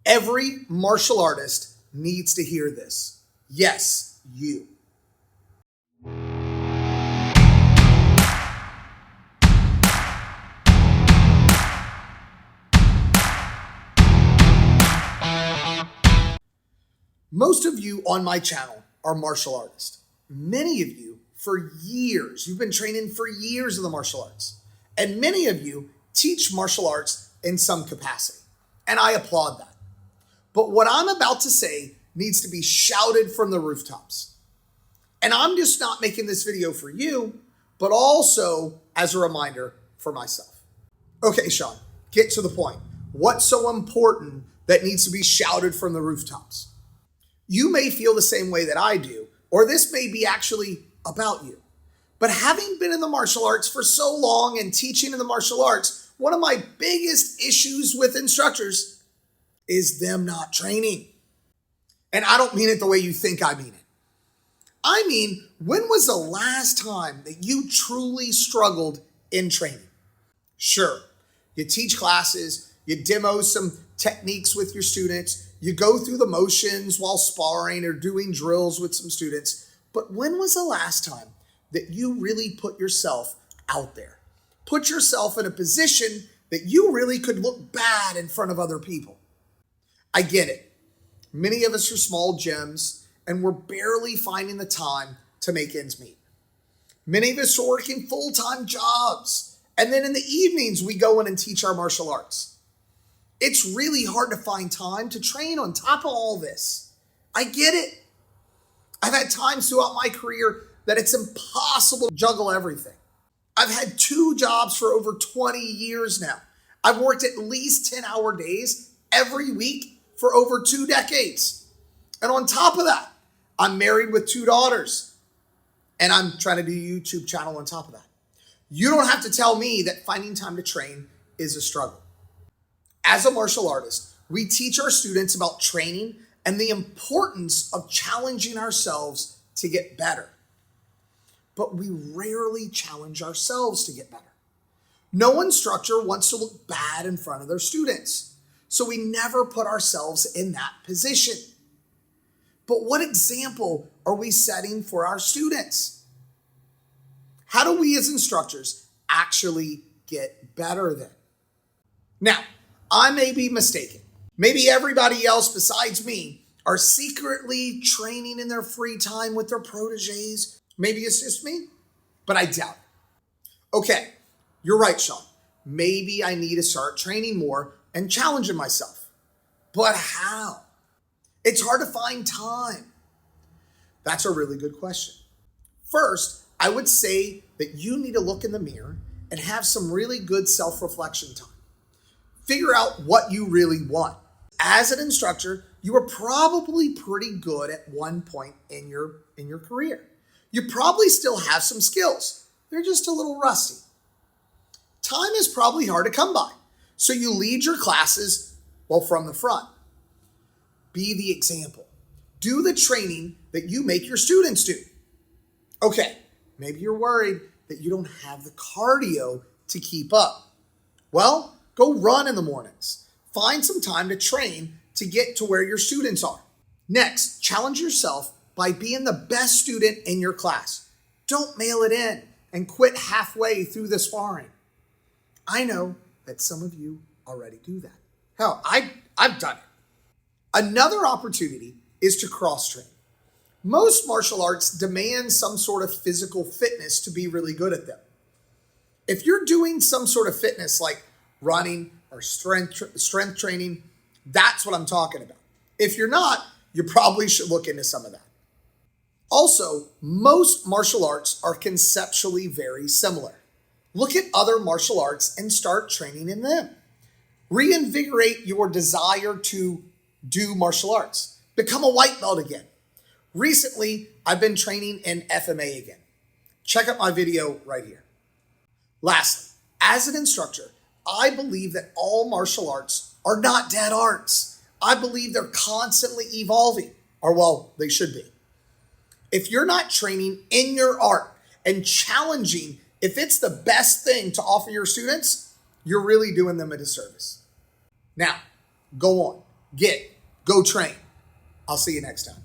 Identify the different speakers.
Speaker 1: Every martial artist needs to hear this. Yes, you. Most of you on my channel are martial artists. Many of you, for years, you've been training for years in the martial arts. And many of you teach martial arts in some capacity. And I applaud that. But what I'm about to say needs to be shouted from the rooftops. And I'm just not making this video for you, but also as a reminder for myself. Okay, Sean, get to the point. What's so important that needs to be shouted from the rooftops? You may feel the same way that I do, or this may be actually about you. But having been in the martial arts for so long and teaching in the martial arts, one of my biggest issues with instructors is them not training. And I don't mean it the way you think I mean it. I mean, when was the last time that you truly struggled in training? Sure, you teach classes, you demo some techniques with your students, you go through the motions while sparring or doing drills with some students. But when was the last time that you really put yourself out there? Put yourself in a position that you really could look bad in front of other people. I get it. Many of us are small gyms and we're barely finding the time to make ends meet. Many of us are working full-time jobs. And then in the evenings, we go in and teach our martial arts. It's really hard to find time to train on top of all this. I get it. I've had times throughout my career that it's impossible to juggle everything. I've had 2 jobs for over 20 years now. I've worked at least 10-hour days every week for over 2 decades. And on top of that, I'm married with 2 daughters. And I'm trying to do a YouTube channel on top of that. You don't have to tell me that finding time to train is a struggle. As a martial artist, we teach our students about training and the importance of challenging ourselves to get better. But we rarely challenge ourselves to get better. No instructor wants to look bad in front of their students, so we never put ourselves in that position. But what example are we setting for our students? How do we as instructors actually get better then? Now, I may be mistaken. Maybe everybody else besides me are secretly training in their free time with their proteges. Maybe it's just me, but I doubt it. Okay, you're right, Sean. Maybe I need to start training more and challenging myself. But how? It's hard to find time. That's a really good question. First, I would say that you need to look in the mirror and have some really good self-reflection time. Figure out what you really want. As an instructor, you were probably pretty good at one point in your career. You probably still have some skills. They're just a little rusty. Time is probably hard to come by. So you lead your classes, from the front. Be the example. Do the training that you make your students do. Okay, maybe you're worried that you don't have the cardio to keep up. Well, go run in the mornings. Find some time to train to get to where your students are. Next, challenge yourself by being the best student in your class. Don't mail it in and quit halfway through the sparring. I know that some of you already do that. Hell, I've done it. Another opportunity is to cross-train. Most martial arts demand some sort of physical fitness to be really good at them. If you're doing some sort of fitness like running or strength training, that's what I'm talking about. If you're not, you probably should look into some of that. Also, most martial arts are conceptually very similar. Look at other martial arts and start training in them. Reinvigorate your desire to do martial arts. Become a white belt again. Recently, I've been training in FMA again. Check out my video right here. Lastly, as an instructor, I believe that all martial arts are not dead arts. I believe they're constantly evolving, or they should be. If you're not training in your art and challenging if it's the best thing to offer your students, you're really doing them a disservice. Now, go on. get. Go train. I'll see you next time.